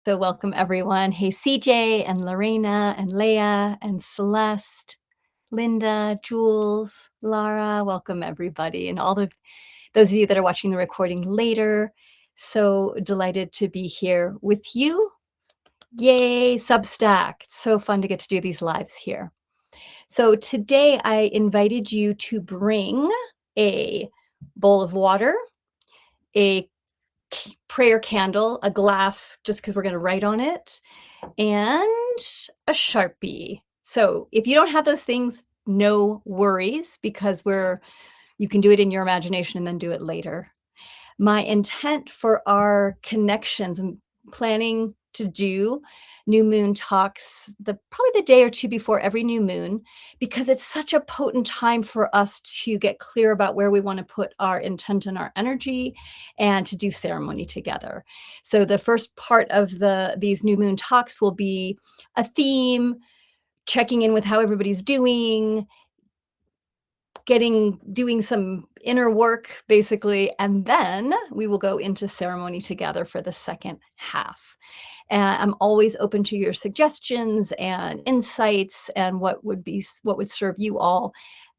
So welcome everyone. Hey CJ and Lorena and Leah and Celeste, Linda, Jules, Lara, welcome everybody and all of those of you that are watching the recording later. So delighted to be here with you. Yay, Substack. It's so fun to get to do these lives here. So today I invited you to bring a bowl of water, a prayer candle, a glass, just because we're going to write on it, and a Sharpie. So if you don't have those things, no worries, because you can do it in your imagination and then do it later. My intent for our connections, I'm planning to do new moon talks probably the day or two before every new moon, because it's such a potent time for us to get clear about where we want to put our intent and our energy and to do ceremony together. So the first part of these new moon talks will be a theme, checking in with how everybody's doing, doing some inner work basically, and then we will go into ceremony together for the second half. And I'm always open to your suggestions and insights and what would serve you all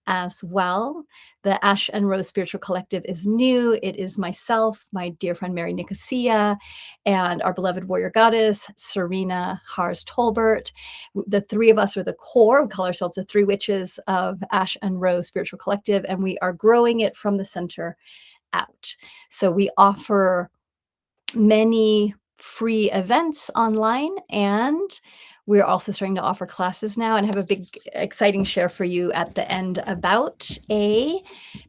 as well. The Ash and Rose Spiritual Collective is new. It is myself, my dear friend Mary Nicosia, and our beloved warrior goddess, Serena Hars Tolbert. The three of us are the core. We call ourselves the Three Witches of Ash and Rose Spiritual Collective, and we are growing it from the center out. So we offer many free events online, and we're also starting to offer classes now, and have a big exciting share for you at the end about the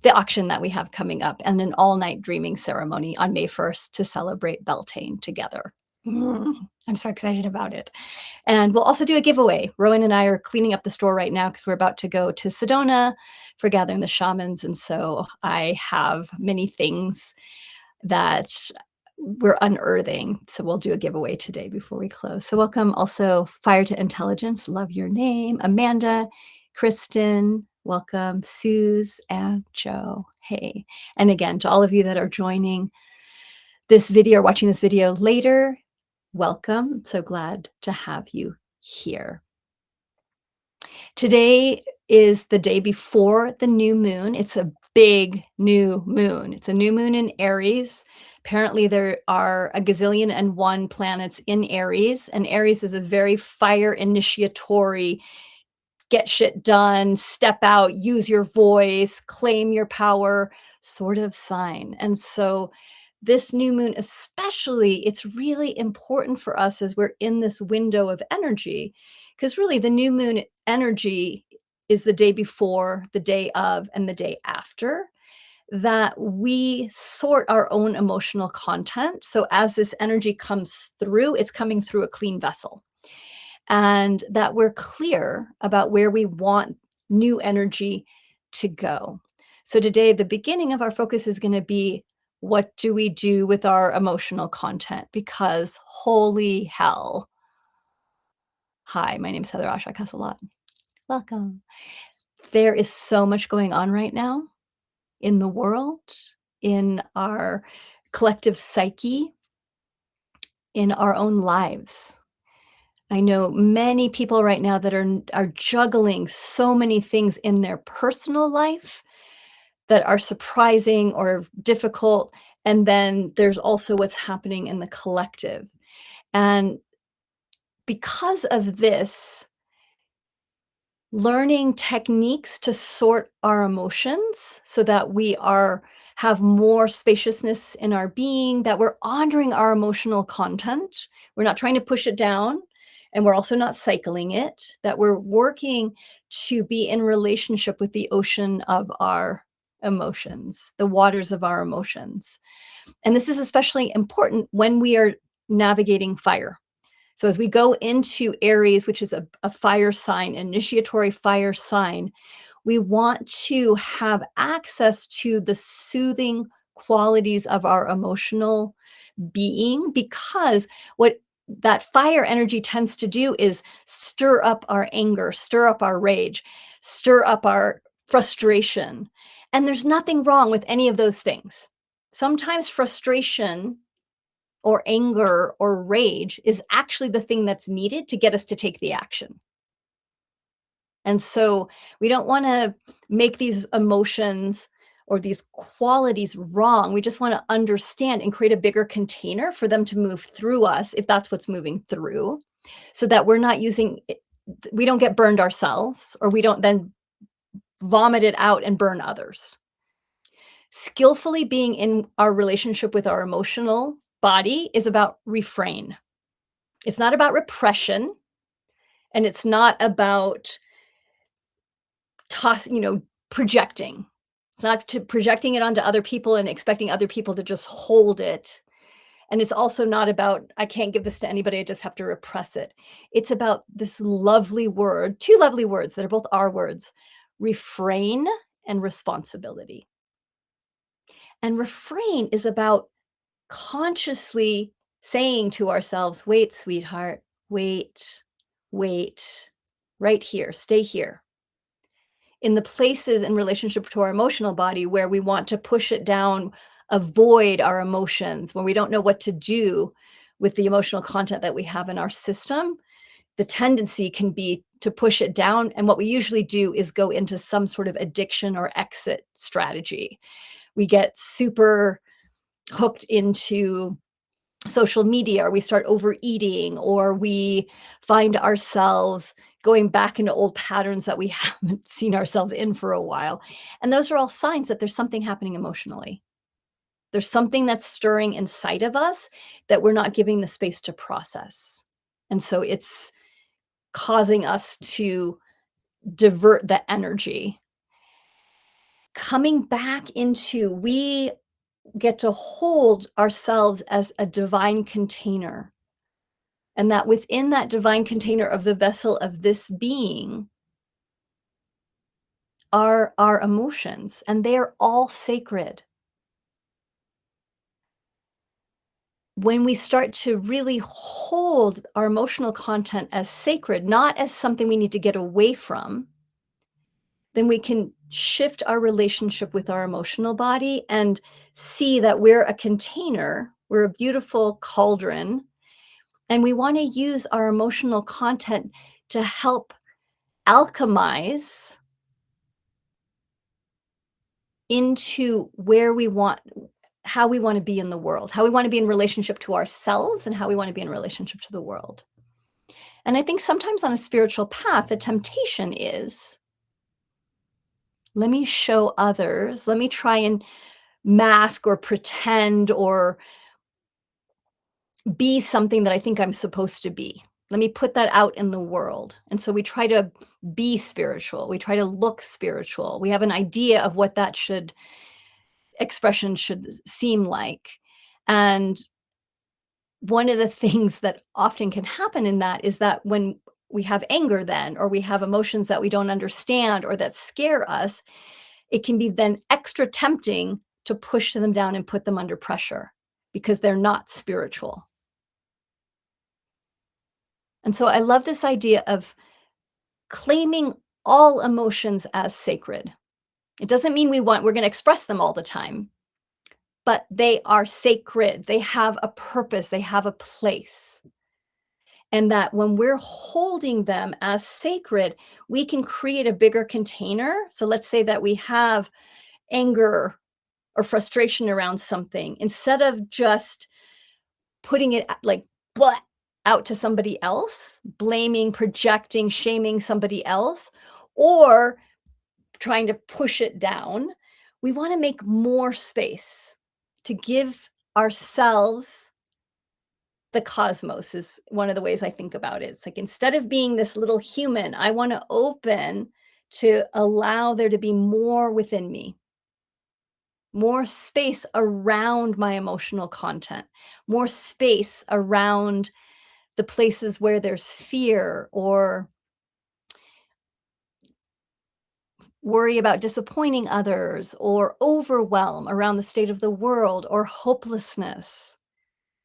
auction that we have coming up and an all-night dreaming ceremony on May 1st to celebrate Beltane together. I'm so excited about it. And we'll also do a giveaway. Rowan and I are cleaning up the store right now because we're about to go to Sedona for Gathering the Shamans, and so I have many things that we're unearthing. So we'll do a giveaway today before we close. So welcome also Fire to Intelligence. Love your name. Amanda, Kristen, welcome. Suze and Joe. Hey. And again, to all of you that are joining this video or watching this video later, welcome. So glad to have you here. Today is the day before the new moon. It's a big new moon. It's a new moon in Aries. Apparently there are a gazillion and one planets in Aries, and Aries is a very fire initiatory, get shit done, step out, use your voice, claim your power sort of sign. And so this new moon especially, it's really important for us as we're in this window of energy, because really the new moon energy is the day before, the day of, and the day after, that we sort our own emotional content. So as this energy comes through, it's coming through a clean vessel, and that we're clear about where we want new energy to go. So today, the beginning of our focus is going to be, what do we do with our emotional content? Because holy hell. Hi, my name is HeatherAsh. I cuss a lot. Welcome. There is so much going on right now in the world, in our collective psyche, in our own lives. I know many people right now that are juggling so many things in their personal life that are surprising or difficult. And then there's also what's happening in the collective. And because of this, learning techniques to sort our emotions so that we have more spaciousness in our being, that we're honoring our emotional content. We're not trying to push it down, and we're also not cycling it, that we're working to be in relationship with the ocean of our emotions, the waters of our emotions. And this is especially important when we are navigating fire. So as we go into Aries, which is a fire sign, initiatory fire sign, we want to have access to the soothing qualities of our emotional being, because what that fire energy tends to do is stir up our anger, stir up our rage, stir up our frustration. And there's nothing wrong with any of those things. Sometimes frustration or anger or rage is actually the thing that's needed to get us to take the action. And so we don't want to make these emotions or these qualities wrong. We just want to understand and create a bigger container for them to move through us if that's what's moving through, so that we're not using it, we don't get burned ourselves, or we don't then vomit it out and burn others. Skillfully being in our relationship with our emotional body is about refrain. It's not about repression, and it's not about projecting. It's not projecting it onto other people and expecting other people to just hold it. And it's also not about, I can't give this to anybody, I just have to repress it. It's about this lovely word, two lovely words that are both our words: refrain and responsibility. And refrain is about consciously saying to ourselves, wait, sweetheart, wait, right here, stay here. In the places in relationship to our emotional body where we want to push it down, avoid our emotions, when we don't know what to do with the emotional content that we have in our system, the tendency can be to push it down. And what we usually do is go into some sort of addiction or exit strategy. We get super hooked into social media, or we start overeating, or we find ourselves going back into old patterns that we haven't seen ourselves in for a while. And those are all signs that there's something happening emotionally. There's something that's stirring inside of us that we're not giving the space to process. And so it's causing us to divert the energy. Coming back into, we get to hold ourselves as a divine container, and that within that divine container of the vessel of this being are our emotions, and they are all sacred. When we start to really hold our emotional content as sacred, not as something we need to get away from, then we can shift our relationship with our emotional body and see that we're a container, we're a beautiful cauldron, and we want to use our emotional content to help alchemize into where we want, how we want to be in the world, how we want to be in relationship to ourselves, and how we want to be in relationship to the world. And I think sometimes on a spiritual path, the temptation is, let me show others, let me try and mask or pretend or be something that I think I'm supposed to be. Let me put that out in the world. And so we try to be spiritual. We try to look spiritual. We have an idea of what that expression should seem like. And one of the things that often can happen in that is that when we have anger then, or we have emotions that we don't understand or that scare us, it can be then extra tempting to push them down and put them under pressure because they're not spiritual. And so I love this idea of claiming all emotions as sacred. It doesn't mean we're going to express them all the time, but they are sacred. They have a purpose, they have a place. And that when we're holding them as sacred, we can create a bigger container. So let's say that we have anger or frustration around something. Instead of just putting it like blah, out to somebody else, blaming, projecting, shaming somebody else, or trying to push it down, we want to make more space to give ourselves the cosmos, is one of the ways I think about it. It's like, instead of being this little human, I want to open to allow there to be more within me, more space around my emotional content, more space around the places where there's fear or worry about disappointing others or overwhelm around the state of the world or hopelessness,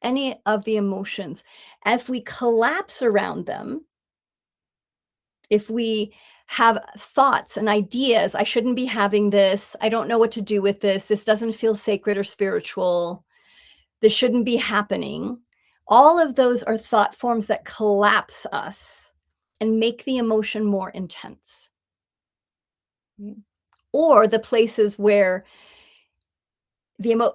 any of the emotions. If we collapse around them, if we have thoughts and ideas, I shouldn't be having this, I don't know what to do with this doesn't feel sacred or spiritual, this shouldn't be happening. All of those are thought forms that collapse us and make the emotion more intense. Mm. Or the places where the emo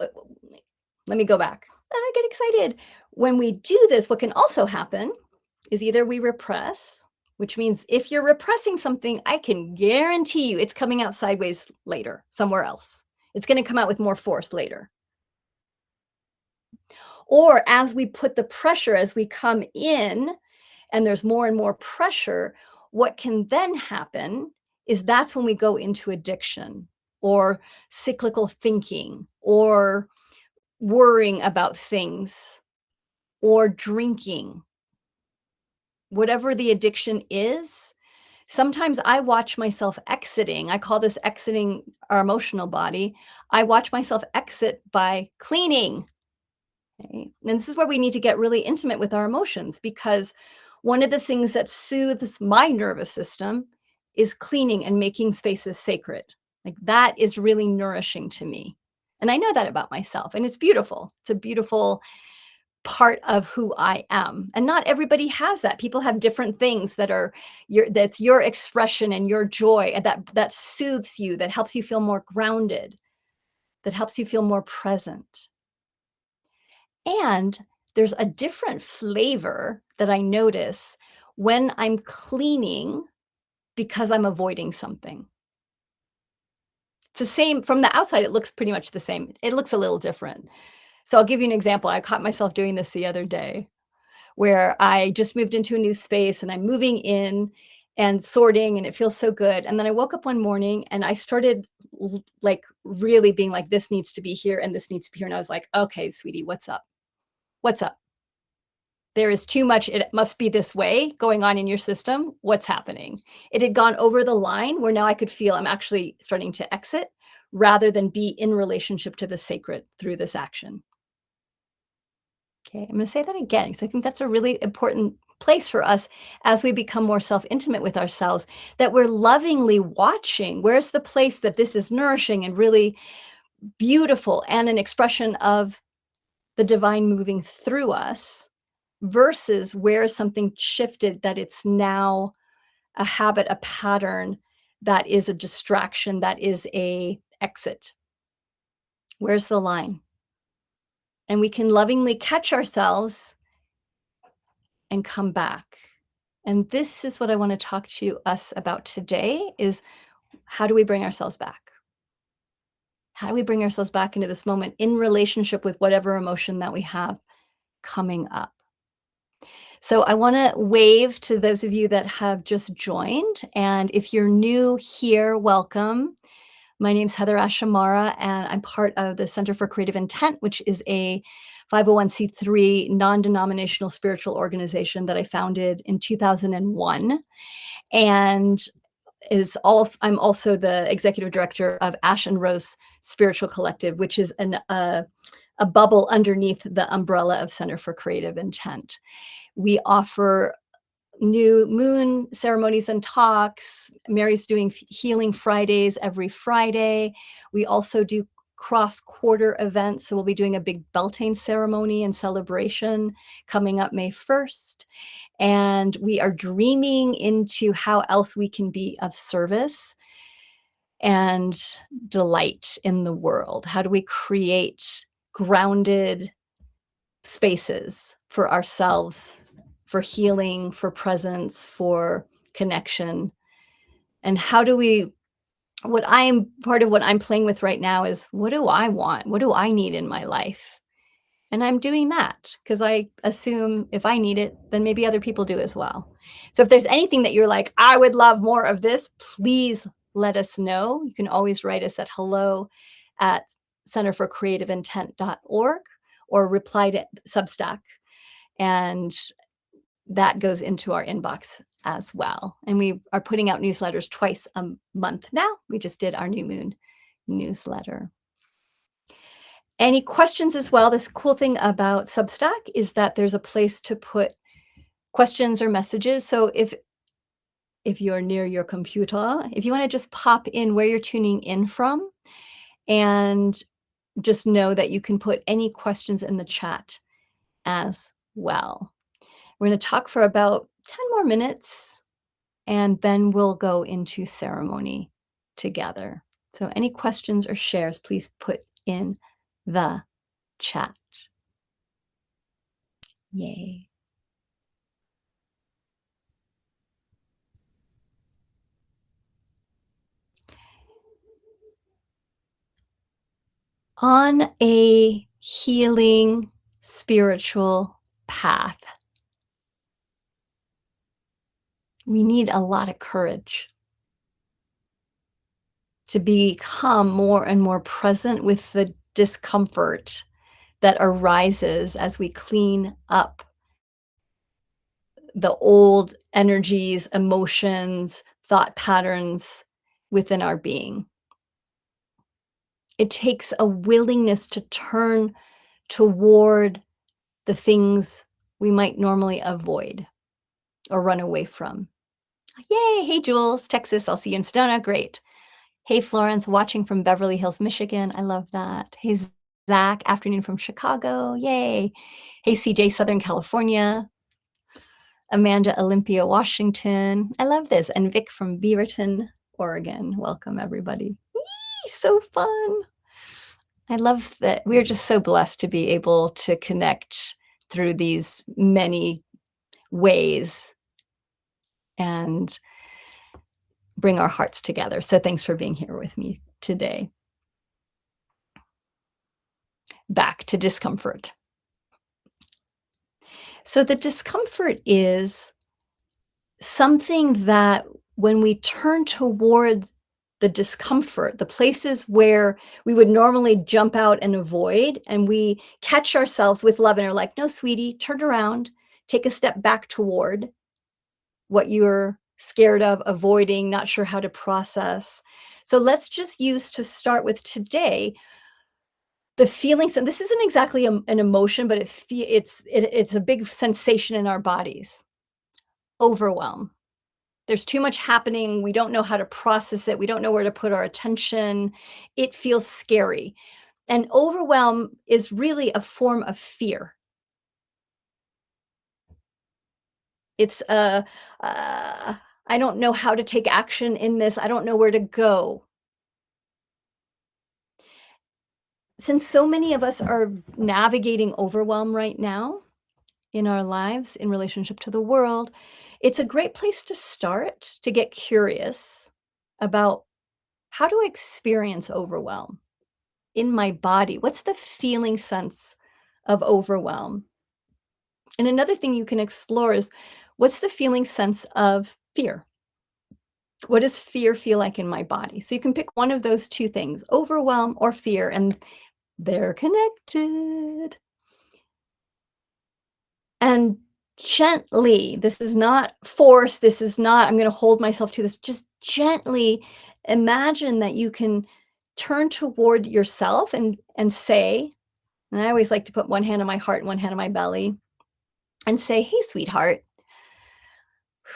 let me go back. I get excited. When we do this, what can also happen is either we repress, which means if you're repressing something, I can guarantee you it's coming out sideways later, somewhere else. It's going to come out with more force later. Or as we put the pressure, as we come in and there's more and more pressure, what can then happen is that's when we go into addiction or cyclical thinking or worrying about things or drinking, whatever the addiction is. Sometimes I watch myself exiting. I call this exiting our emotional body. I watch myself exit by cleaning. Okay? And this is where we need to get really intimate with our emotions, because one of the things that soothes my nervous system is cleaning and making spaces sacred. Like that is really nourishing to me. And I know that about myself, and it's beautiful. It's a beautiful part of who I am. And not everybody has that. People have different things that are that's your expression and your joy, and that soothes you, that helps you feel more grounded, that helps you feel more present. And there's a different flavor that I notice when I'm cleaning because I'm avoiding something. It's the same from the outside, it looks pretty much the same. It looks a little different. So I'll give you an example. I caught myself doing this the other day, where I just moved into a new space and I'm moving in and sorting, and it feels so good. And then I woke up one morning and I started like really being like, this needs to be here and this needs to be here. And I was like, okay, sweetie, what's up? What's up? There is too much, it must be this way going on in your system. What's happening? It had gone over the line where now I could feel I'm actually starting to exit rather than be in relationship to the sacred through this action. Okay, I'm going to say that again because I think that's a really important place for us as we become more self intimate with ourselves, that we're lovingly watching where's the place that this is nourishing and really beautiful and an expression of the divine moving through us, versus where something shifted that it's now a habit, a pattern, that is a distraction, that is a exit. Where's the line? And we can lovingly catch ourselves and come back. And this is what I want to talk to us about today is how do we bring ourselves back? How do we bring ourselves back into this moment in relationship with whatever emotion that we have coming up? So I want to wave to those of you that have just joined. And if you're new here, welcome. My name's HeatherAsh Amara, and I'm part of the Center for Creative Intent, which is a 501c3 non-denominational spiritual organization that I founded in 2001. And I'm also the executive director of Ash and Rose Spiritual Collective, which is a bubble underneath the umbrella of Center for Creative Intent. We offer new moon ceremonies and talks. Mary's doing Healing Fridays every Friday. We also do cross-quarter events. So we'll be doing a big Beltane ceremony and celebration coming up May 1st. And we are dreaming into how else we can be of service and delight in the world. How do we create grounded spaces for ourselves, for healing, for presence, for connection? And how do we, part of what I'm playing with right now is, what do I want? What do I need in my life? And I'm doing that because I assume if I need it, then maybe other people do as well. So if there's anything that you're like, I would love more of this, please let us know. You can always write us at hello@centerforcreativeintent.org or reply to Substack. And that goes into our inbox as well. And we are putting out newsletters twice a month now. We just did our new moon newsletter. Any questions as well? This cool thing about Substack is that there's a place to put questions or messages. So if you're near your computer, if you want to just pop in where you're tuning in from and just know that you can put any questions in the chat as well. We're going to talk for about 10 more minutes and then we'll go into ceremony together. So, any questions or shares, please put in the chat. Yay. On a healing spiritual path, we need a lot of courage to become more and more present with the discomfort that arises as we clean up the old energies, emotions, thought patterns within our being. It takes a willingness to turn toward the things we might normally avoid or run away from. Yay! Hey, Jules, Texas. I'll see you in Sedona. Great. Hey, Florence, watching from Beverly Hills, Michigan. I love that. Hey, Zach, afternoon from Chicago. Yay. Hey, CJ, Southern California. Amanda, Olympia, Washington. I love this. And Vic from Beaverton, Oregon. Welcome, everybody. Yee, so fun. I love that we're just so blessed to be able to connect through these many ways and bring our hearts together. So thanks for being here with me today. Back to discomfort. So the discomfort is something that when we turn towards the discomfort, the places where we would normally jump out and avoid, and we catch ourselves with love and are like, no, sweetie, turn around, take a step back toward what you're scared of, avoiding, not sure how to process. So let's just use to start with today the feelings, and this isn't exactly an emotion, but it's a big sensation in our bodies. Overwhelm. There's too much happening. We don't know how to process it. We don't know where to put our attention. It feels scary. And overwhelm is really a form of fear. It's I don't know how to take action in this. I don't know where to go. Since so many of us are navigating overwhelm right now in our lives in relationship to the world, it's a great place to start to get curious about how do I experience overwhelm in my body? What's the feeling sense of overwhelm? And another thing you can explore is what's the feeling sense of fear? What does fear feel like in my body? So you can pick one of those two things, overwhelm or fear, and they're connected. And gently, this is not force, this is not, I'm going to hold myself to this, just gently imagine that you can turn toward yourself and say, and I always like to put one hand on my heart and one hand on my belly and say, hey, sweetheart,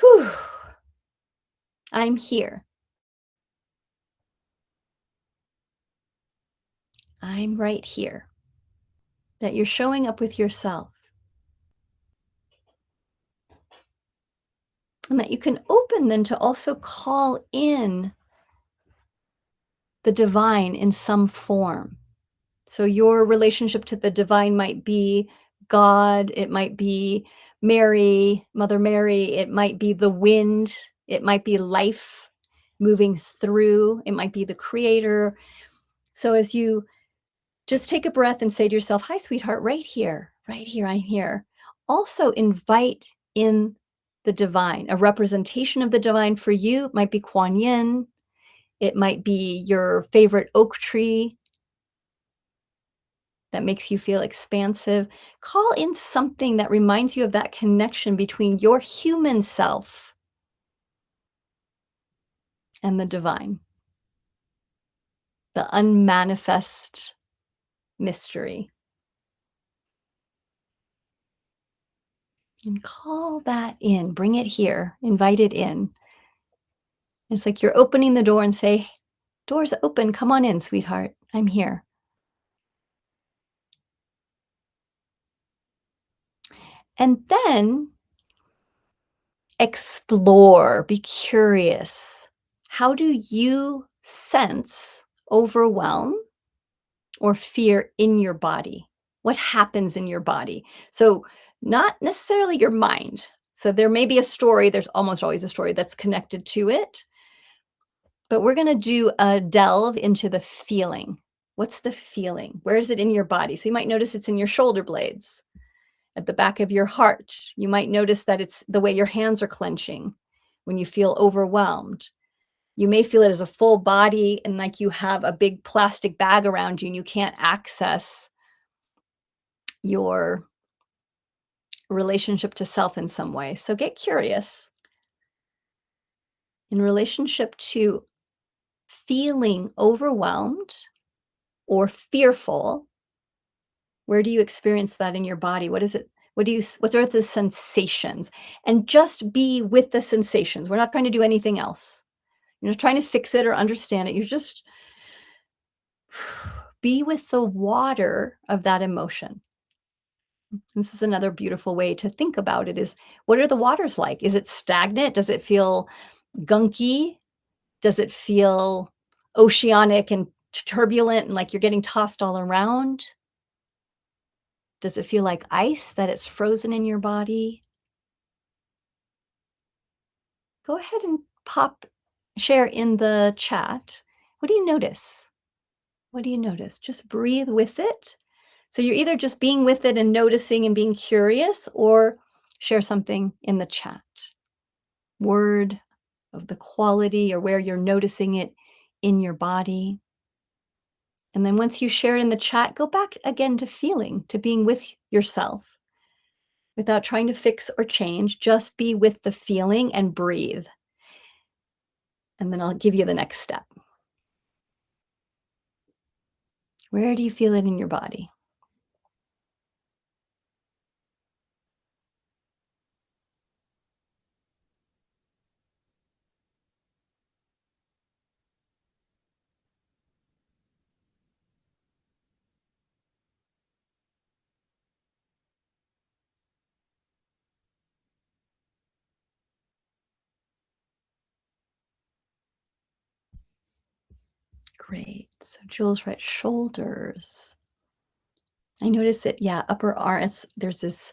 whew, I'm here. I'm right here. That you're showing up with yourself. And that you can open then to also call in the divine in some form. So your relationship to the divine might be God, it might be Mary, Mother Mary, it might be the wind, it might be life moving through, it might be the creator. So as you just take a breath and say to yourself, hi, sweetheart, right here, I'm here. Also invite in the divine, a representation of the divine for you. It might be Kuan Yin. It might be your favorite oak tree that makes you feel expansive. Call in something that reminds you of that connection between your human self and the divine, the unmanifest mystery. And call that in, bring it here, invite it in. It's like you're opening the door and say, door's open, come on in, sweetheart, I'm here. And then explore, be curious. How do you sense overwhelm or fear in your body? What happens in your body? So, not necessarily your mind. So, there may be a story, there's almost always a story that's connected to it, but we're going to do a delve into the feeling. What's the feeling? Where is it in your body? So, you might notice it's in your shoulder blades, at the back of your heart. You might notice that it's the way your hands are clenching when you feel overwhelmed. You may feel it as a full body and like you have a big plastic bag around you and you can't access your relationship to self in some way. So get curious in relationship to feeling overwhelmed or fearful. Where do you experience that in your body? What is it? What are the sensations? And just be with the sensations. We're not trying to do anything else. You're not trying to fix it or understand it. You're just be with the water of that emotion. This is another beautiful way to think about it is what are the waters like? Is it stagnant? Does it feel gunky? Does it feel oceanic and turbulent and like you're getting tossed all around? Does it feel like ice that it's frozen in your body? Go ahead and share in the chat. What do you notice? What do you notice? Just breathe with it. So you're either just being with it and noticing and being curious, or share something in the chat. Word of the quality or where you're noticing it in your body. And then once you share it in the chat, go back again to feeling, to being with yourself without trying to fix or change. Just be with the feeling and breathe. And then I'll give you the next step. Where do you feel it in your body? Great. So Jules, right, shoulders. I notice it, yeah, upper arms. There's this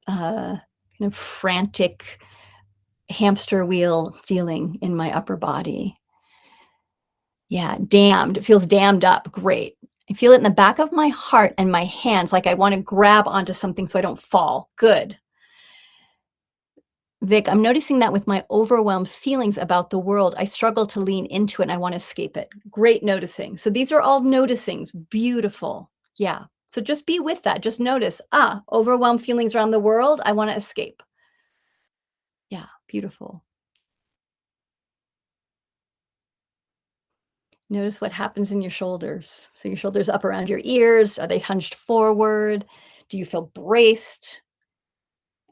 kind of frantic hamster wheel feeling in my upper body. Yeah, dammed. It feels dammed up. Great. I feel it in the back of my heart and my hands, like I want to grab onto something so I don't fall. Good. Vic, I'm noticing that with my overwhelmed feelings about the world, I struggle to lean into it and I want to escape it. Great noticing. So these are all noticings. Beautiful. Yeah. So just be with that. Just notice, overwhelmed feelings around the world. I want to escape. Yeah. Beautiful. Notice what happens in your shoulders. So your shoulders up around your ears. Are they hunched forward? Do you feel braced?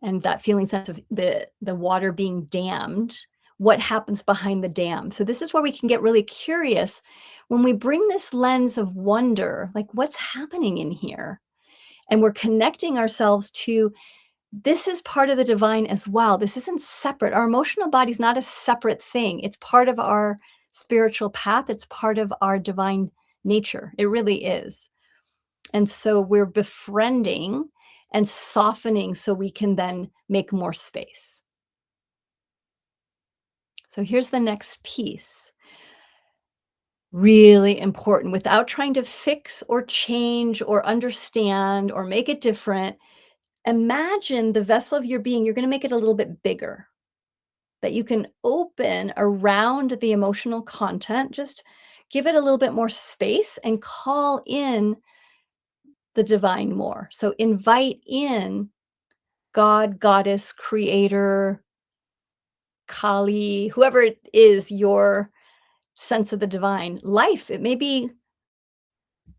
And that feeling sense of the water being dammed. What happens behind the dam? So this is where we can get really curious when we bring this lens of wonder, like what's happening in here? And we're connecting ourselves to this is part of the divine as well. This isn't separate. Our emotional body is not a separate thing. It's part of our spiritual path. It's part of our divine nature. It really is. And so we're befriending and softening so we can then make more space. So here's the next piece. Really important without trying to fix or change or understand or make it different. Imagine the vessel of your being, you're going to make it a little bit bigger, that you can open around the emotional content. Just give it a little bit more space and call in the divine more. So invite in God, goddess, creator, Kali, whoever it is, your sense of the divine. Life, it may be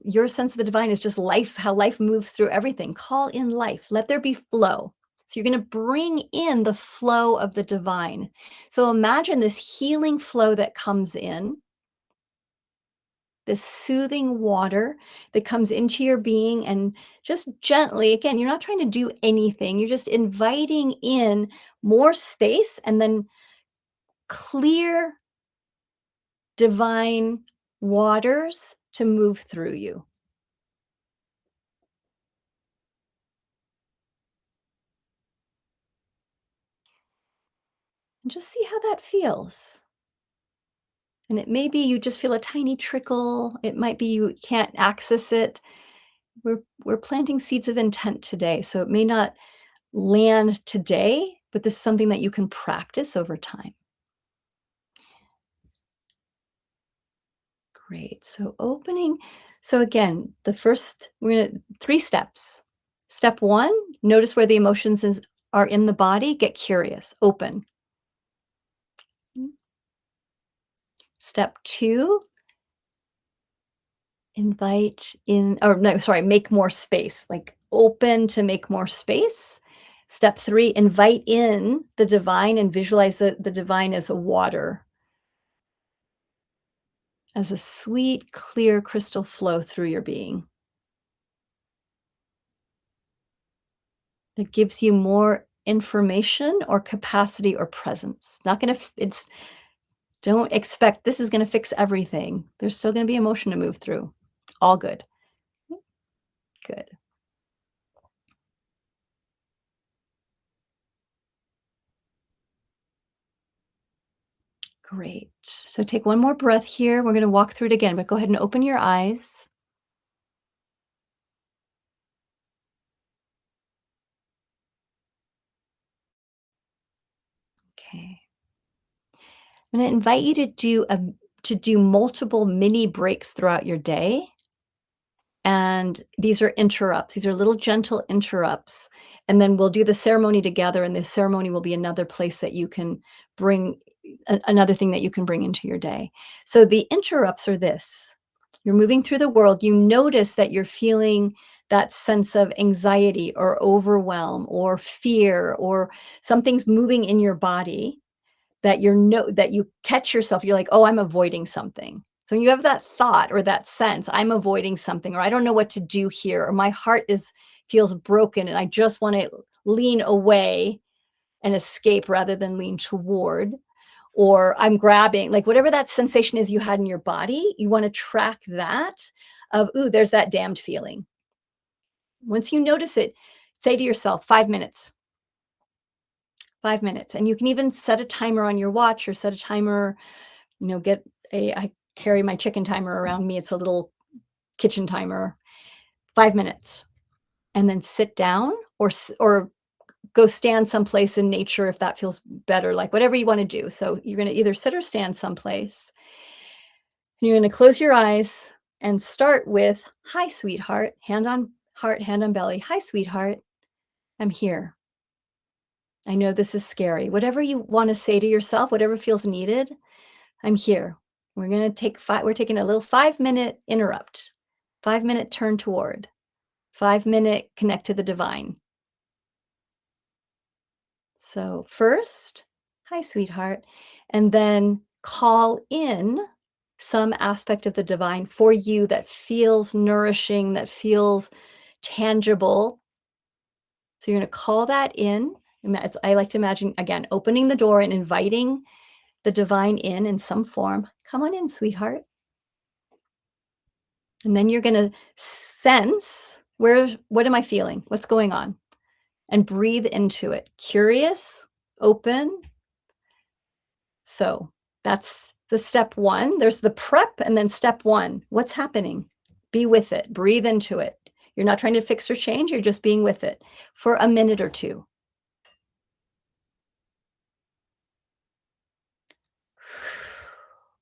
your sense of the divine is just life, how life moves through everything. Call in life. Let there be flow. So you're going to bring in the flow of the divine. So imagine this healing flow that comes in. this soothing water that comes into your being and just gently, again, you're not trying to do anything. You're just inviting in more space and then clear divine waters to move through you. And just see how that feels. And it may be you just feel a tiny trickle. It might be you can't access it. We're planting seeds of intent today, so it may not land today, but this is something that you can practice over time. Great. So opening. So again, the first we're gonna 3 steps. Step 1, notice where the are in the body. Get curious. Open. Step 2, invite in, or no, sorry, make more space. Like open to make more space. Step 3, invite in the divine and visualize the divine as a water, as a sweet, clear crystal flow through your being that gives you more information or capacity or presence. Not gonna, it's, don't expect this is gonna fix everything. There's still gonna be emotion to move through. All good. Good. Great. So take one more breath here. We're gonna walk through it again, but go ahead and open your eyes. Okay. I'm gonna invite you to do multiple mini breaks throughout your day. And these are interrupts. These are little gentle interrupts. And then we'll do the ceremony together, and the ceremony will be another place that you can bring another thing that you can bring into your day. So the interrupts are this. You're moving through the world, you notice that you're feeling that sense of anxiety or overwhelm or fear, or something's moving in your body that that you catch yourself, you're like, "Oh, I'm avoiding something." So you have that thought or that sense, "I'm avoiding something," or "I don't know what to do here," or "My heart is feels broken and I just wanna lean away and escape rather than lean toward," or "I'm grabbing," like, whatever that sensation is you had in your body, you wanna track that of, "Ooh, there's that damned feeling." Once you notice it, say to yourself, 5 minutes. 5 minutes, and you can even set a timer on your watch or set a timer, get I carry my chicken timer around me, it's a little kitchen timer. 5 minutes, and then sit down or go stand someplace in nature if that feels better, like, whatever you wanna do. So, you're gonna either sit or stand someplace, and you're gonna close your eyes and start with, "Hi, sweetheart," hand on heart, hand on belly. "Hi, sweetheart, I'm here. I know this is scary." Whatever you wanna say to yourself, whatever feels needed, "I'm here." We're taking a little 5-minute interrupt, 5-minute turn toward, 5-minute connect to the divine. So first, "Hi, sweetheart," and then call in some aspect of the divine for you that feels nourishing, that feels tangible. So you're gonna call that in. I like to imagine, again, opening the door and inviting the divine in some form. "Come on in, sweetheart." And then you're gonna sense, what am I feeling? What's going on? And breathe into it. Curious, open. So that's the step 1. There's the prep, and then step 1. What's happening? Be with it. Breathe into it. You're not trying to fix or change, you're just being with it for a minute or 2.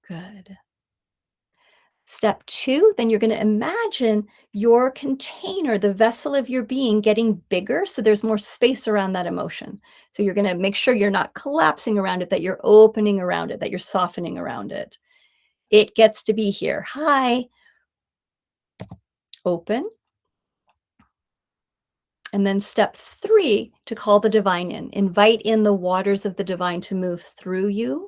Good. Step 2, then you're gonna imagine your container, the vessel of your being, getting bigger, so there's more space around that emotion. So you're gonna make sure you're not collapsing around it, that you're opening around it, that you're softening around it. It gets to be here. "Hi." Open. And then step 3, to call the divine in. Invite in the waters of the divine to move through you.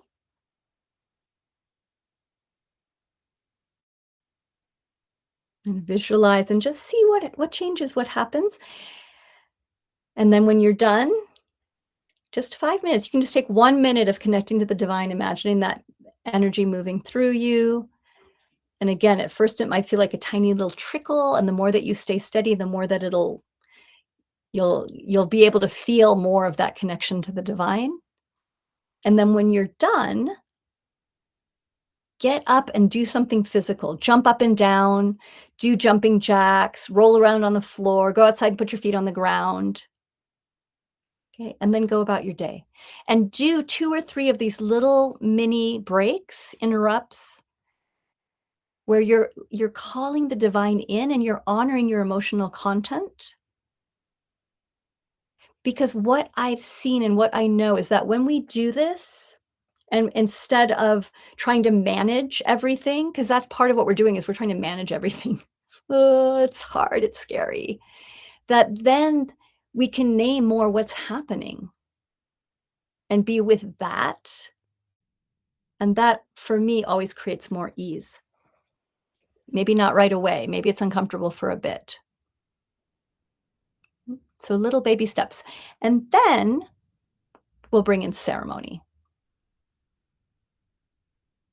And visualize and just see what changes, what happens. And then when you're done, just 5 minutes. You can just take 1 minute of connecting to the divine, imagining that energy moving through you. And again, at first it might feel like a tiny little trickle, and the more that you stay steady, the more that you'll be able to feel more of that connection to the divine. And then when you're done, get up and do something physical. Jump up and down, do jumping jacks, roll around on the floor, go outside and put your feet on the ground. Okay, and then go about your day. And do 2 or 3 of these little mini breaks, interrupts, where you're calling the divine in and you're honoring your emotional content. Because what I've seen and what I know is that when we do this, and instead of trying to manage everything, because that's part of what we're doing is we're trying to manage everything. Oh, it's hard, it's scary. That then we can name more what's happening and be with that. And that, for me, always creates more ease. Maybe not right away. Maybe it's uncomfortable for a bit. So little baby steps. And then we'll bring in ceremony.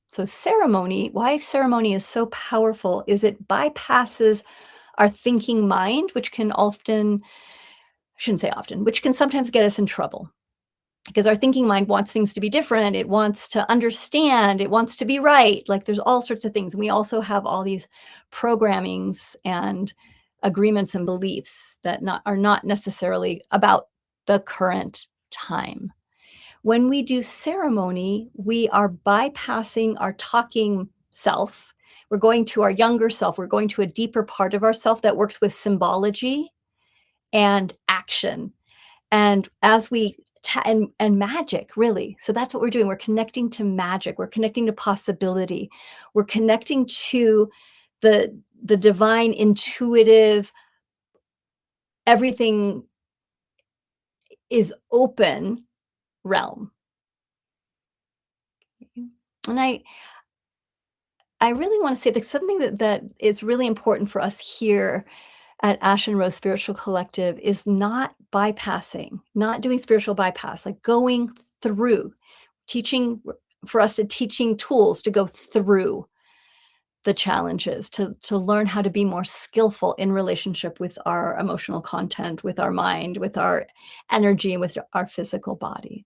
So ceremony, why ceremony is so powerful is it bypasses our thinking mind, which can often, I shouldn't say often, which can sometimes get us in trouble. Because our thinking mind wants things to be different. It wants to understand. It wants to be right. Like there's all sorts of things. And we also have all these programmings and agreements and beliefs that are not necessarily about the current time. When we do ceremony, we are bypassing our talking self. We're going to our younger self. We're going to a deeper part of ourself that works with symbology and action. And as we and magic, really. So that's what we're doing. We're connecting to magic. We're connecting to possibility. We're connecting to the divine, intuitive, everything is open realm. And I really want to say that something that is really important for us here at Ash and Rose Spiritual Collective is not bypassing, not doing spiritual bypass, like going through, teaching for us to teaching tools to go through the challenges, to learn how to be more skillful in relationship with our emotional content, with our mind, with our energy, and with our physical body.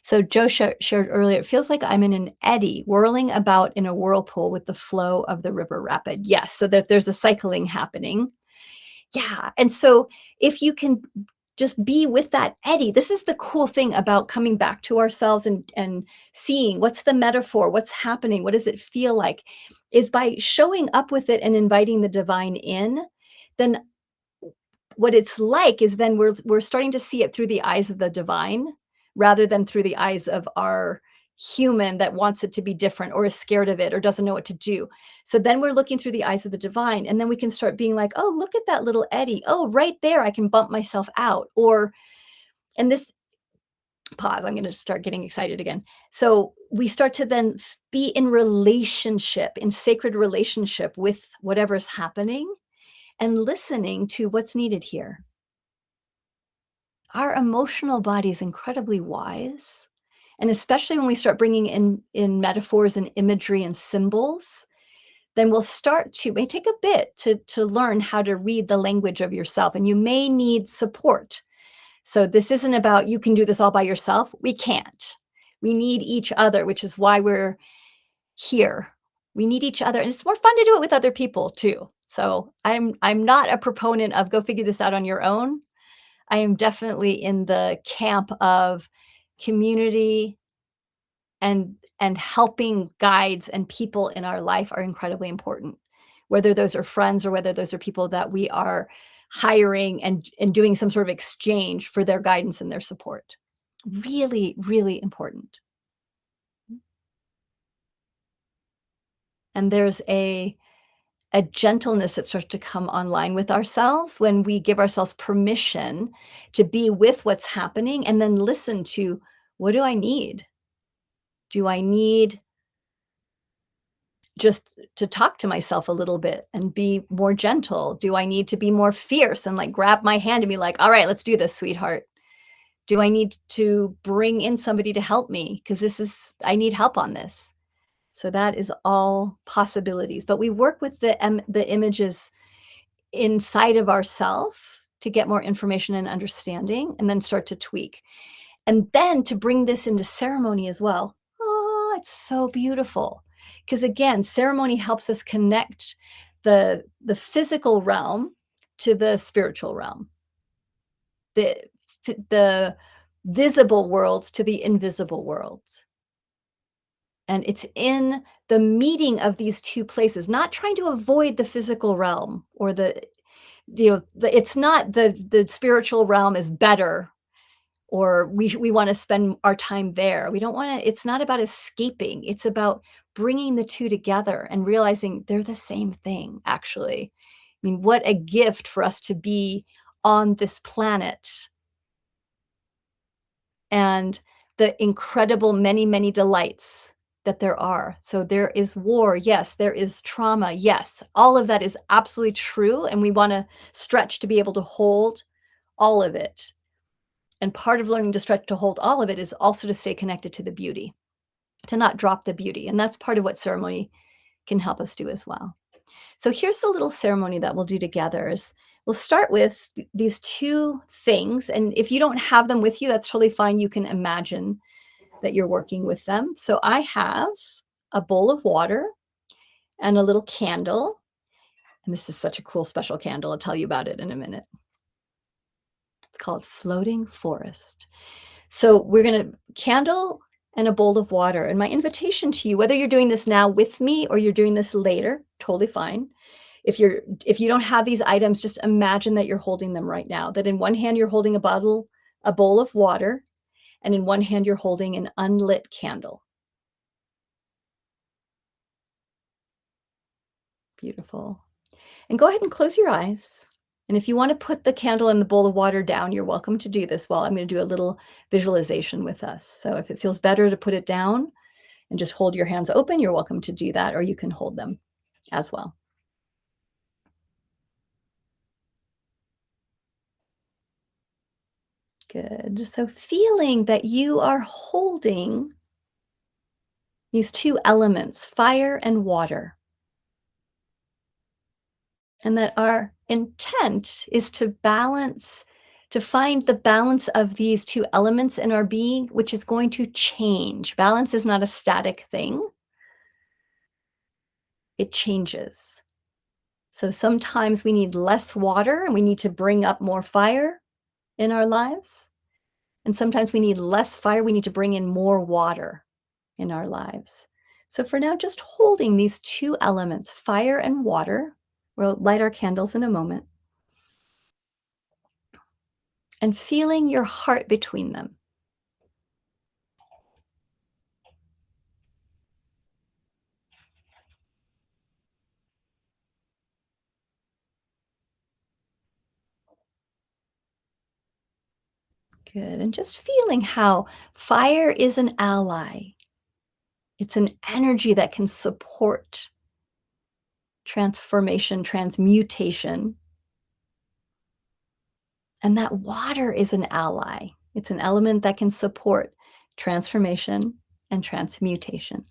So Joe shared earlier, it feels like I'm in an eddy whirling about in a whirlpool with the flow of the river rapid. Yes, so that there's a cycling happening. Yeah, and so if you can just be with that eddy, this is the cool thing about coming back to ourselves and seeing what's the metaphor, what's happening, what does it feel like, is by showing up with it and inviting the divine in, then what it's like is then we're starting to see it through the eyes of the divine rather than through the eyes of our human that wants it to be different or is scared of it or doesn't know what to do. So then we're looking through the eyes of the divine, and then we can start being like, oh, look at that little eddy. Oh, right there, I can bump myself out. Or, and this pause, I'm going to start getting excited again. So we start to then be in relationship, in sacred relationship with whatever's happening and listening to what's needed here. Our emotional body is incredibly wise. And especially when we start bringing in metaphors and imagery and symbols, then we'll start to, it may take a bit to learn how to read the language of yourself. And you may need support. So this isn't about you can do this all by yourself. We can't. We need each other, which is why we're here. We need each other. And it's more fun to do it with other people too. So I'm not a proponent of go figure this out on your own. I am definitely in the camp of community and helping guides and people in our life are incredibly important. Whether those are friends or whether those are people that we are hiring and doing some sort of exchange for their guidance and their support. Really, really important. And there's a gentleness that starts to come online with ourselves when we give ourselves permission to be with what's happening and then listen to, what do I need? Do I need just to talk to myself a little bit and be more gentle? Do I need to be more fierce and, like, grab my hand and be like, "All right, let's do this, sweetheart"? Do I need to bring in somebody to help me? Because this is I need help on this. So that is all possibilities, but we work with the images inside of ourself to get more information and understanding, and then start to tweak. And then to bring this into ceremony as well. Oh, it's so beautiful. Because again, ceremony helps us connect the physical realm to the spiritual realm, the the visible worlds to the invisible worlds. And it's in the meeting of these two places, not trying to avoid the physical realm or it's not the spiritual realm is better or we wanna spend our time there. We don't wanna it's not about escaping, it's about bringing the 2 together and realizing they're the same thing, actually. I mean, what a gift for us to be on this planet and the incredible many, many delights that there are. So there is war, yes, there is trauma, yes. All of that is absolutely true, and we wanna stretch to be able to hold all of it. And part of learning to stretch to hold all of it is also to stay connected to the beauty, to not drop the beauty, and that's part of what ceremony can help us do as well. So here's the little ceremony that we'll do together is we'll start with these 2 things, and if you don't have them with you, that's totally fine, you can imagine that you're working with them. So I have a bowl of water and a little candle, and this is such a cool special candle, I'll tell you about it in a minute. It's called Floating Forest. So we're gonna candle and a bowl of water, and my invitation to you, whether you're doing this now with me or you're doing this later, totally fine. If you don't have these items, just imagine that you're holding them right now, that in one hand you're holding a bowl of water, and in one hand you're holding an unlit candle. Beautiful. And go ahead and close your eyes. And if you want to put the candle and the bowl of water down, you're welcome to do this while I'm going to do a little visualization with us. So if it feels better to put it down and just hold your hands open, you're welcome to do that, or you can hold them as well. Good. So feeling that you are holding these 2 elements, fire and water, and that our intent is to find the balance of these 2 elements in our being, which is going to change. Balance is not a static thing. It changes. So sometimes we need less water and we need to bring up more fire in our lives. And sometimes we need less fire, we need to bring in more water in our lives. So for now, just holding these 2 elements, fire and water. We'll light our candles in a moment. And feeling your heart between them. Good. And just feeling how fire is an ally. It's an energy that can support transformation, transmutation. And that water is an ally. It's an element that can support transformation and transmutation.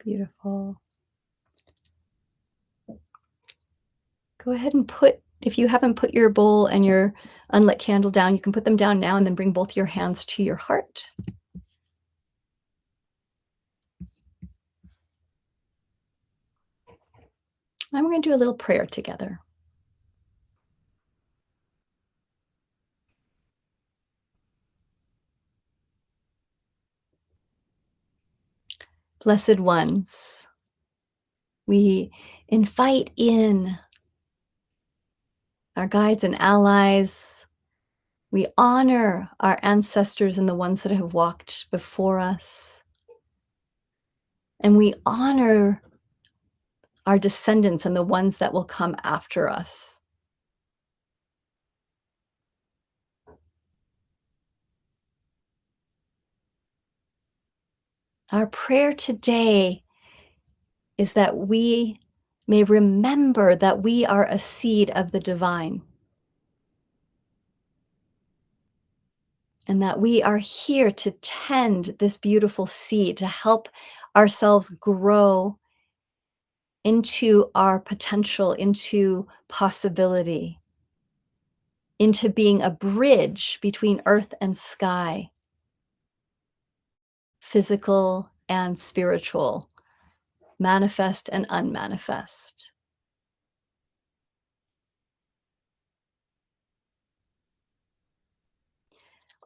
Beautiful. Go ahead and if you haven't put your bowl and your unlit candle down, you can put them down now and then bring both your hands to your heart. And we're going to do a little prayer together. Blessed ones, we invite in our guides and allies. We honor our ancestors and the ones that have walked before us. And we honor our descendants and the ones that will come after us. Our prayer today is that we may remember that we are a seed of the divine and that we are here to tend this beautiful seed, to help ourselves grow into our potential, into possibility, into being a bridge between earth and sky, physical and spiritual, manifest and unmanifest.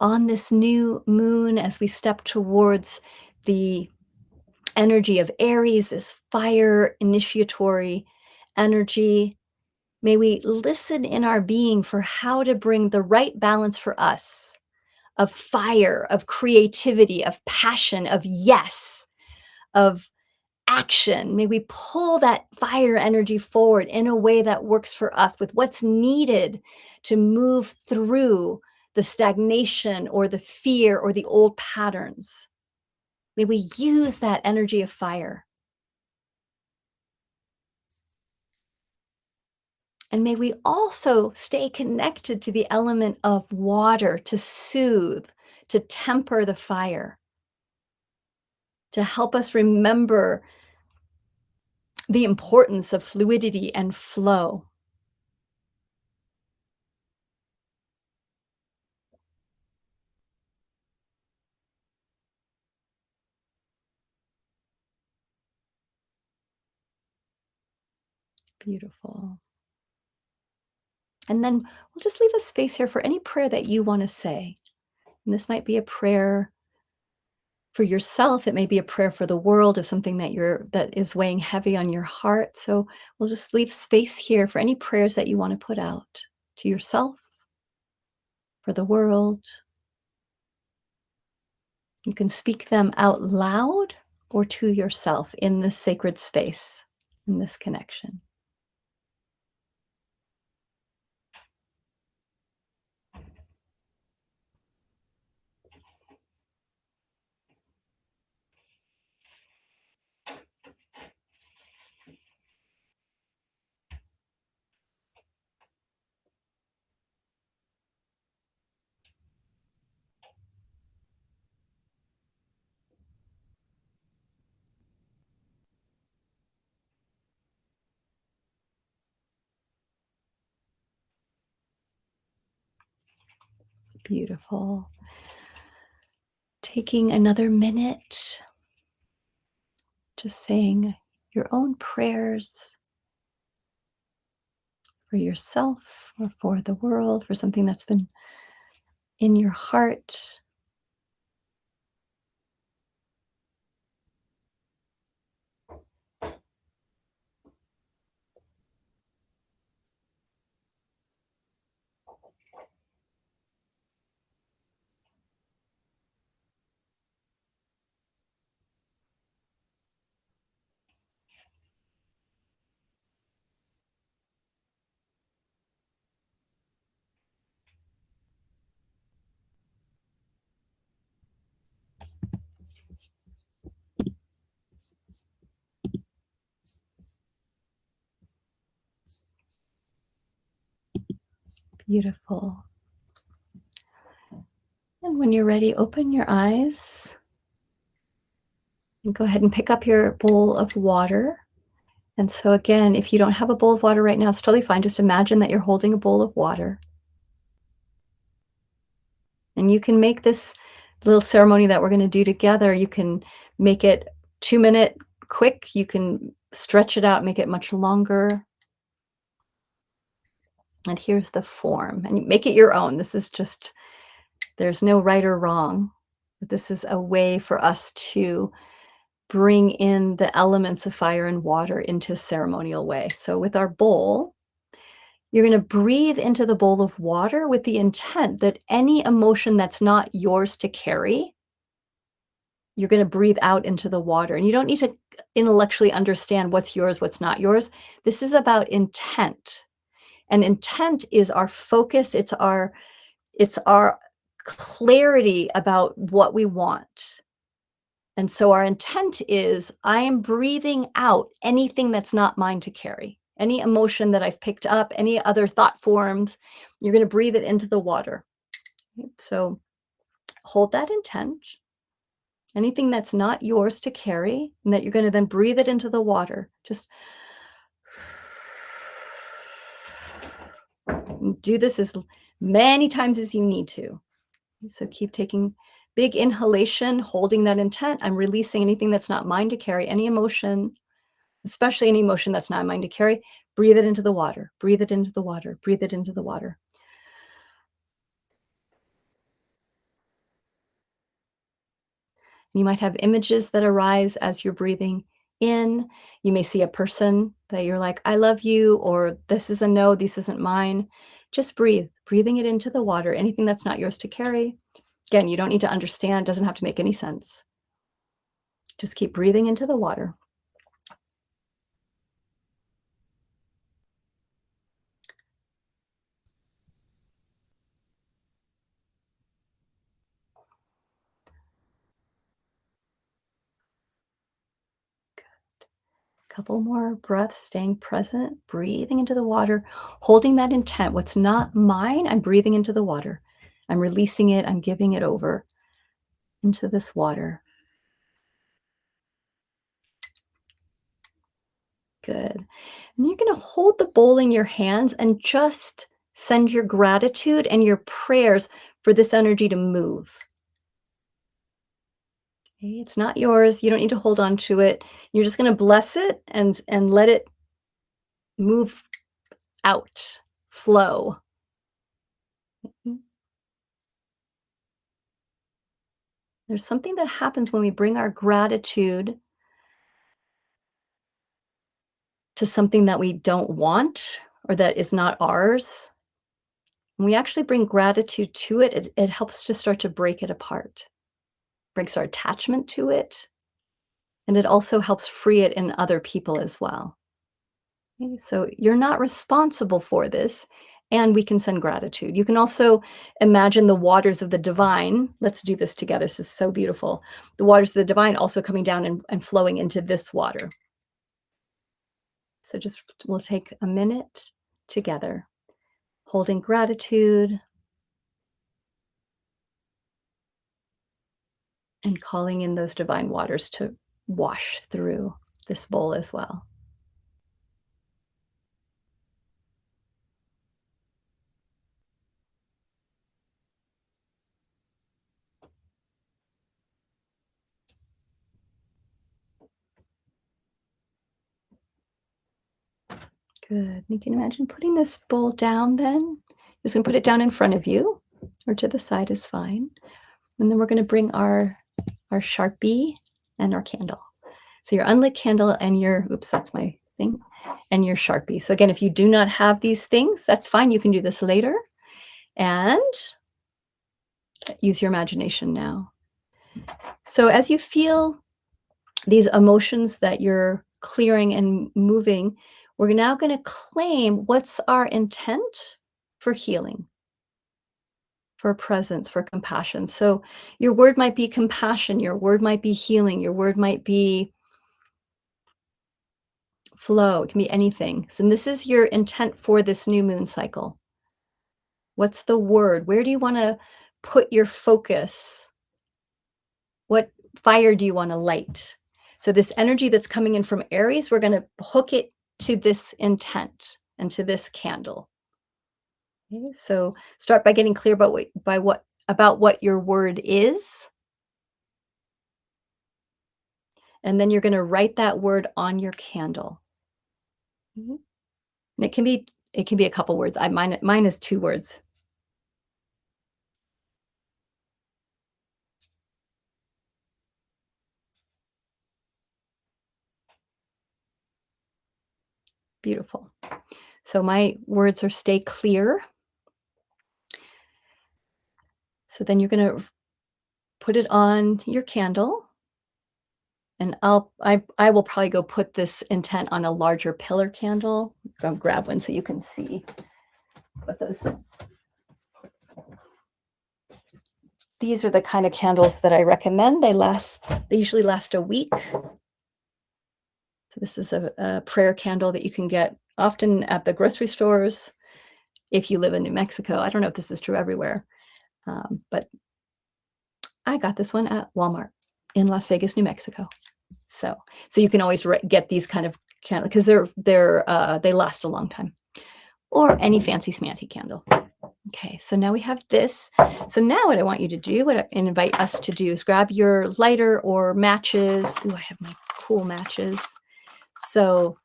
On this new moon, as we step towards the energy of Aries, this fire initiatory energy, may we listen in our being for how to bring the right balance for us of fire, of creativity, of passion, of yes, of action. May we pull that fire energy forward in a way that works for us with what's needed to move through the stagnation or the fear or the old patterns. May we use that energy of fire. And may we also stay connected to the element of water to soothe, to temper the fire, to help us remember the importance of fluidity and flow. Beautiful. And then we'll just leave a space here for any prayer that you want to say. And this might be a prayer for yourself. It may be a prayer for the world of something that is weighing heavy on your heart. So we'll just leave space here for any prayers that you want to put out to yourself, for the world. You can speak them out loud or to yourself in this sacred space, in this connection. Beautiful. Taking another minute, just saying your own prayers for yourself or for the world, for something that's been in your heart. Beautiful. And when you're ready, open your eyes and go ahead and pick up your bowl of water. And so, again, if you don't have a bowl of water right now, it's totally fine. Just imagine that you're holding a bowl of water. And you can make this little ceremony that we're going to do together, you can make it 2-minute quick. You can stretch it out, make it much longer. And here's the form. And you make it your own. This is just, there's no right or wrong. But this is a way for us to bring in the elements of fire and water into a ceremonial way. So with our bowl, you're going to breathe into the bowl of water with the intent that any emotion that's not yours to carry, you're going to breathe out into the water. And you don't need to intellectually understand what's yours, what's not yours. This is about intent. And intent is our focus. It's our clarity about what we want. And so our intent is I am breathing out anything that's not mine to carry. Any emotion that I've picked up, any other thought forms, you're going to breathe it into the water. So hold that intent. Anything that's not yours to carry, and that you're going to then breathe it into the water. Just do this as many times as you need to. So keep taking big inhalation, holding that intent. I'm releasing anything that's not mine to carry, any emotion, especially any emotion that's not mine to carry. Breathe it into the water, breathe it into the water, breathe it into the water. You might have images that arise as you're breathing in. You may see a person that you're like, I love you, or this is a no, this isn't mine. Just breathe, breathing it into the water, anything that's not yours to carry. Again, you don't need to understand, doesn't have to make any sense. Just keep breathing into the water. Couple more breaths, staying present, breathing into the water, holding that intent. What's not mine, I'm breathing into the water. I'm releasing it, I'm giving it over into this water. Good. And you're going to hold the bowl in your hands and just send your gratitude and your prayers for this energy to move. Okay, it's not yours. You don't need to hold on to it. You're just going to bless it and let it move out, flow. There's something that happens when we bring our gratitude to something that we don't want or that is not ours. When we actually bring gratitude to it, it helps to start to break it apart, breaks our attachment to it, and it also helps free it in other people as well. Okay, so you're not responsible for this, and we can send gratitude. You can also imagine the waters of the divine. Let's do this together. This is so beautiful. The waters of the divine also coming down and flowing into this water. So just we'll take a minute together, holding gratitude and calling in those divine waters to wash through this bowl as well. Good. You can imagine putting this bowl down then. Just gonna put it down in front of you, or to the side is fine. And then we're gonna bring our Sharpie and our candle. So your unlit candle and your, oops, that's my thing, and your Sharpie. So again, if you do not have these things, that's fine. You can do this later. And use your imagination now. So as you feel these emotions that you're clearing and moving, we're now going to claim what's our intent for healing, for presence, for compassion. So your word might be compassion, your word might be healing, your word might be flow. It can be anything. So this is your intent for this new moon cycle. What's the word? Where do you want to put your focus? What fire do you want to light? So this energy that's coming in from Aries, we're going to hook it to this intent and to this candle. Okay, so start by getting clear about what your word is. And then you're going to write that word on your candle. And it can be a couple words. Mine is 2 words. Beautiful. So my words are stay clear. So then you're going to put it on your candle. And I will probably go put this intent on a larger pillar candle. Go grab one so you can see what those. These are the kind of candles that I recommend. They usually last a week. So this is a prayer candle that you can get often at the grocery stores if you live in New Mexico. I don't know if this is true everywhere, but I got this one at Walmart in Las Vegas, New Mexico. So you can always get these kind of candles because they last a long time, or any fancy smancy candle. Okay, so now we have this. So now what I want you to do, what I invite us to do, is grab your lighter or matches. Ooh, I have my cool matches. So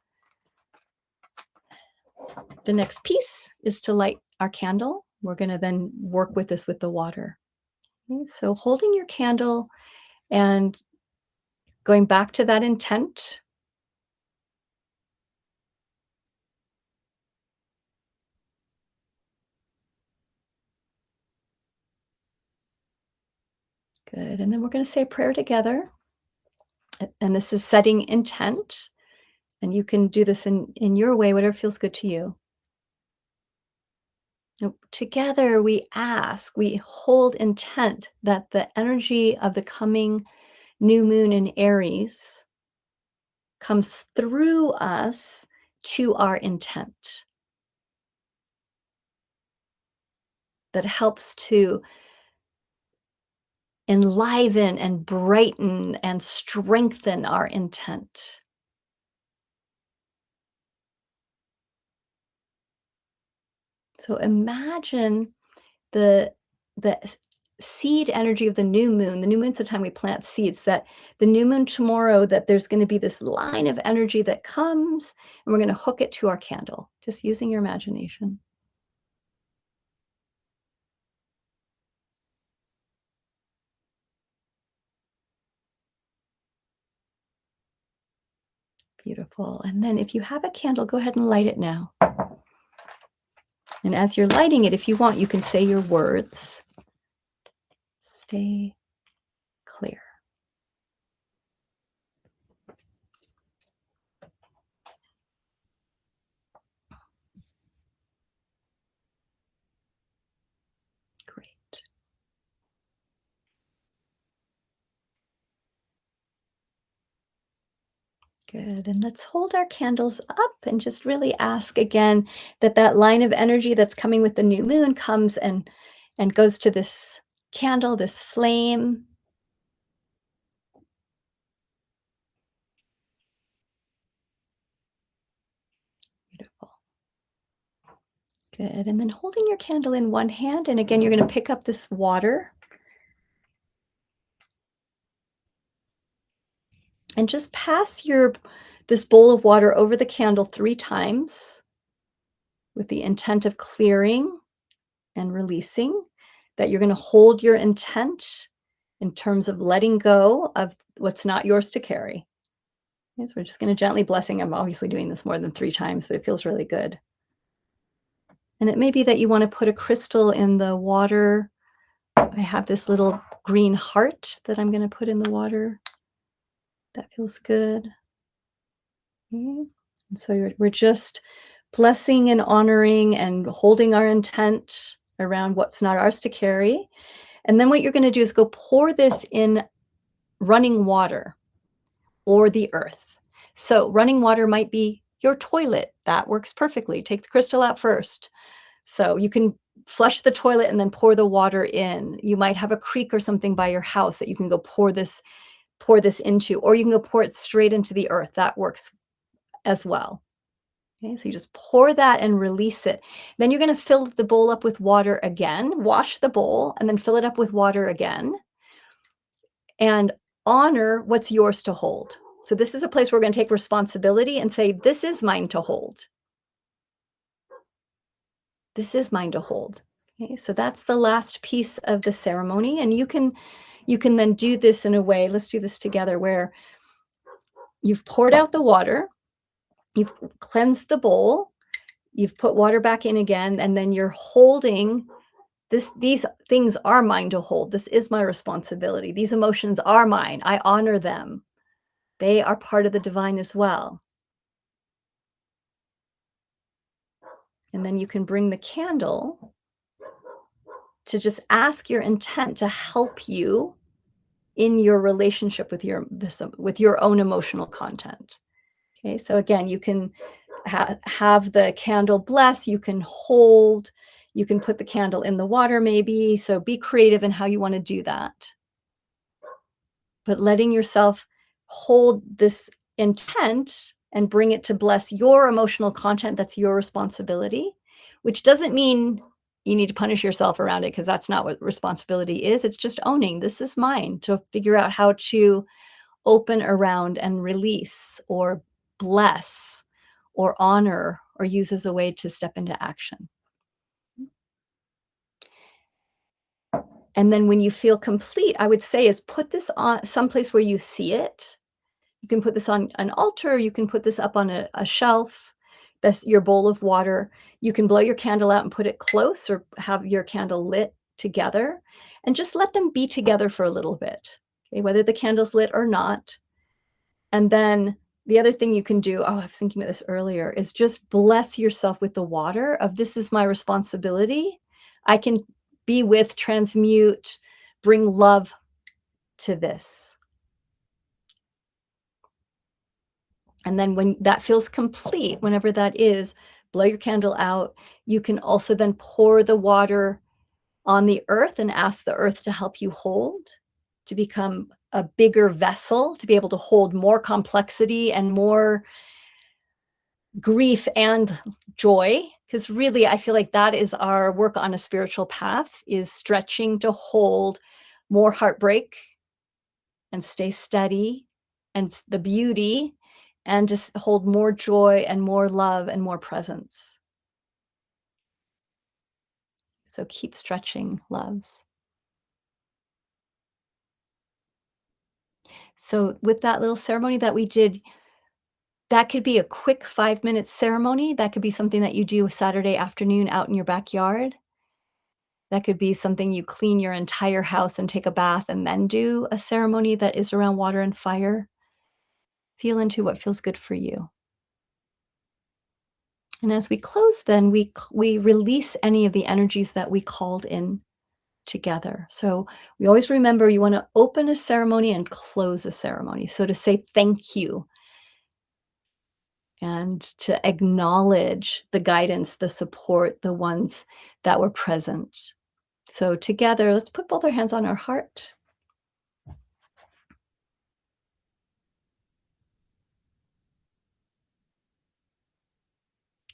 the next piece is to light our candle. We're going to then work with this with the water. Okay, so holding your candle and going back to that intent. Good. And then we're going to say a prayer together. And this is setting intent. And you can do this in your way, whatever feels good to you. Together, we hold intent that the energy of the coming new moon in Aries comes through us to our intent. That helps to enliven and brighten and strengthen our intent. So imagine the seed energy of the new moon. The new moon's the time we plant seeds, that the new moon tomorrow, that there's going to be this line of energy that comes, and we're going to hook it to our candle, just using your imagination. Beautiful. And then if you have a candle, go ahead and light it now. And as you're lighting it, if you want, you can say your words. Stay clear. Great. Good. And let's hold our candles up and just really ask again that line of energy that's coming with the new moon comes and goes to this candle, this flame. Beautiful. Good. And then holding your candle in one hand, and again, you're going to pick up this water and just pass this bowl of water over the candle 3 times with the intent of clearing and releasing, that you're going to hold your intent in terms of letting go of what's not yours to carry. Okay, so we're just going to gently blessing. I'm obviously doing this more than 3 times, but it feels really good. And it may be that you want to put a crystal in the water. I have this little green heart that I'm going to put in the water. That feels good. Okay. And so we're just blessing and honoring and holding our intent around what's not ours to carry. And then what you're going to do is go pour this in running water or the earth. So running water might be your toilet. That works perfectly. Take the crystal out first. So you can flush the toilet and then pour the water in. You might have a creek or something by your house that you can go pour this into, or you can go pour it straight into the earth. That works as well. Okay, so you just pour that and release it. Then you're going to fill the bowl up with water again, wash the bowl, and then fill it up with water again, and honor what's yours to hold. So this is a place where we're going to take responsibility and say, this is mine to hold. This is mine to hold. Okay, so that's the last piece of the ceremony. And you can then do this in a way, let's do this together, where you've poured out the water, you've cleansed the bowl, you've put water back in again, and then you're holding this. These things are mine to hold. This is my responsibility. These emotions are mine. I honor them. They are part of the divine as well. And then you can bring the candle to just ask your intent to help you in your relationship with with your own emotional content. Okay, so again, you can have the candle bless, you can hold, you can put the candle in the water maybe. So be creative in how you want to do that. But letting yourself hold this intent and bring it to bless your emotional content, that's your responsibility, which doesn't mean you need to punish yourself around it because that's not what responsibility is. It's just owning this is mine to figure out how to open around and release or bless or honor or use as a way to step into action. And then when you feel complete, I would say is put this on someplace where you see it. You can put this on an altar, you can put this up on a shelf. That's your bowl of water. You can blow your candle out and put it close or have your candle lit together and just let them be together for a little bit. Okay, whether the candle's lit or not. And then the other thing you can do, oh, I was thinking about this earlier, is just bless yourself with the water of this is my responsibility. I can be with, transmute, bring love to this. And then when that feels complete, whenever that is, blow your candle out. You can also then pour the water on the earth and ask the earth to help you hold, to become a bigger vessel, to be able to hold more complexity and more grief and joy. Because really, I feel like that is our work on a spiritual path, is stretching to hold more heartbreak and stay steady and the beauty and just hold more joy and more love and more presence. So keep stretching, loves. So with that little ceremony that we did, that could be a quick 5-minute ceremony. That could be something that you do a Saturday afternoon out in your backyard. That could be something you clean your entire house and take a bath and then do a ceremony that is around water and fire. Feel into what feels good for you. And as we close, then we release any of the energies that we called in together. So we always remember you want to open a ceremony and close a ceremony. So to say thank you and to acknowledge the guidance, the support, the ones that were present. So together, let's put both our hands on our heart.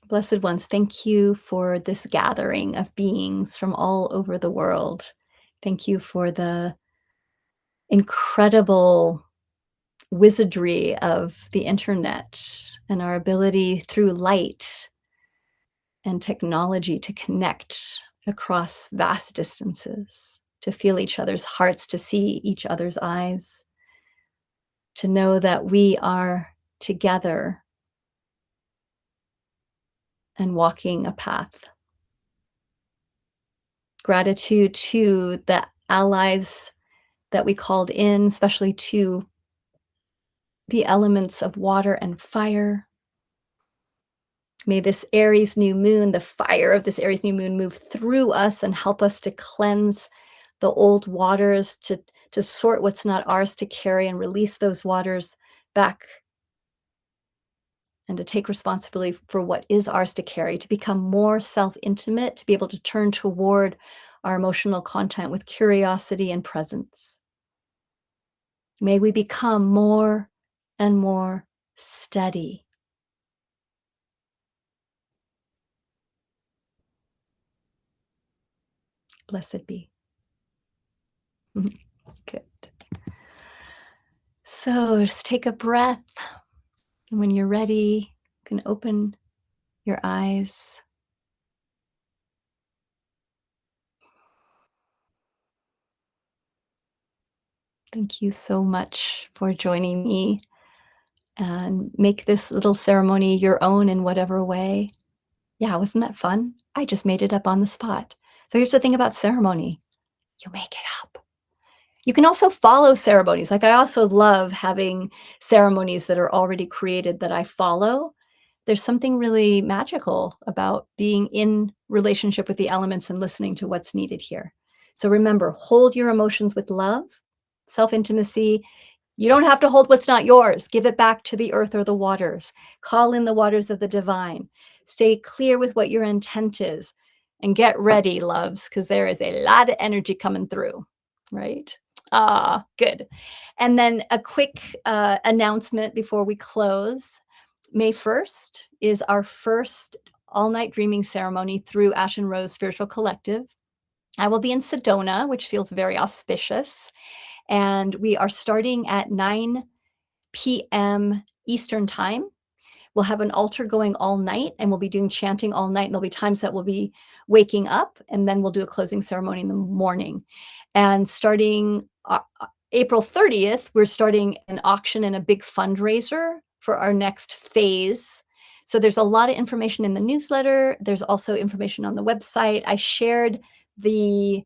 Blessed ones, thank you for this gathering of beings from all over the world. Thank you for the incredible wizardry of the internet and our ability through light and technology to connect across vast distances, to feel each other's hearts, to see each other's eyes, to know that we are together and walking a path. Gratitude to the allies that we called in, especially to the elements of water and fire. May this Aries new moon, the fire of this Aries new moon, move through us and help us to cleanse the old waters, to sort what's not ours to carry and release those waters back, and to take responsibility for what is ours to carry, to become more self-intimate, to be able to turn toward our emotional content with curiosity and presence. May we become more and more steady. Blessed be. Good. So just take a breath. And when you're ready, you can open your eyes. Thank you so much for joining me, and make this little ceremony your own in whatever way. Yeah, wasn't that fun? I just made it up on the spot. So here's the thing about ceremony. You make it up. You can also follow ceremonies. Like I also love having ceremonies that are already created that I follow. There's something really magical about being in relationship with the elements and listening to what's needed here. So remember, hold your emotions with love, self-intimacy. You don't have to hold what's not yours. Give it back to the earth or the waters. Call in the waters of the divine. Stay clear with what your intent is. And get ready, loves, because there is a lot of energy coming through, right? Ah, good. And then a quick announcement before we close. May 1st is our first all-night dreaming ceremony through Ash and Rose Spiritual Collective. I will be in Sedona, which feels very auspicious. And we are starting at 9 p.m. Eastern time. We'll have an altar going all night, and we'll be doing chanting all night. And there'll be times that we'll be waking up, and then we'll do a closing ceremony in the morning. And starting April 30th, we're starting an auction and a big fundraiser for our next phase. So there's a lot of information in the newsletter. There's also information on the website. I shared the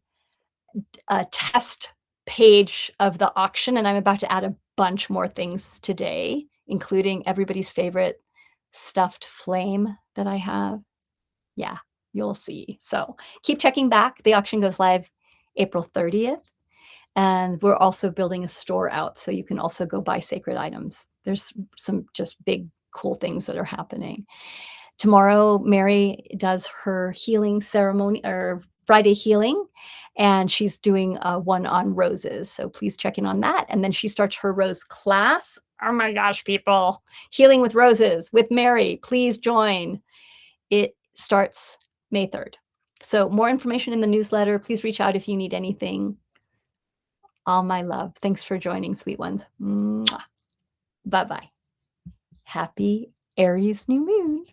test page of the auction, and I'm about to add a bunch more things today, including everybody's favorite stuffed flame that I have. Yeah, you'll see. So keep checking back. The auction goes live April 30th. And we're also building a store out, so you can also go buy sacred items. There's some just big, cool things that are happening. Tomorrow, Mary does her healing ceremony, or Friday healing, and she's doing one on roses. So please check in on that. And then she starts her rose class. Oh my gosh, people. Healing with Roses with Mary. Please join. It starts May 3rd. So more information in the newsletter. Please reach out if you need anything. All my love. Thanks for joining, sweet ones. Mwah. Bye-bye. Happy Aries new moon.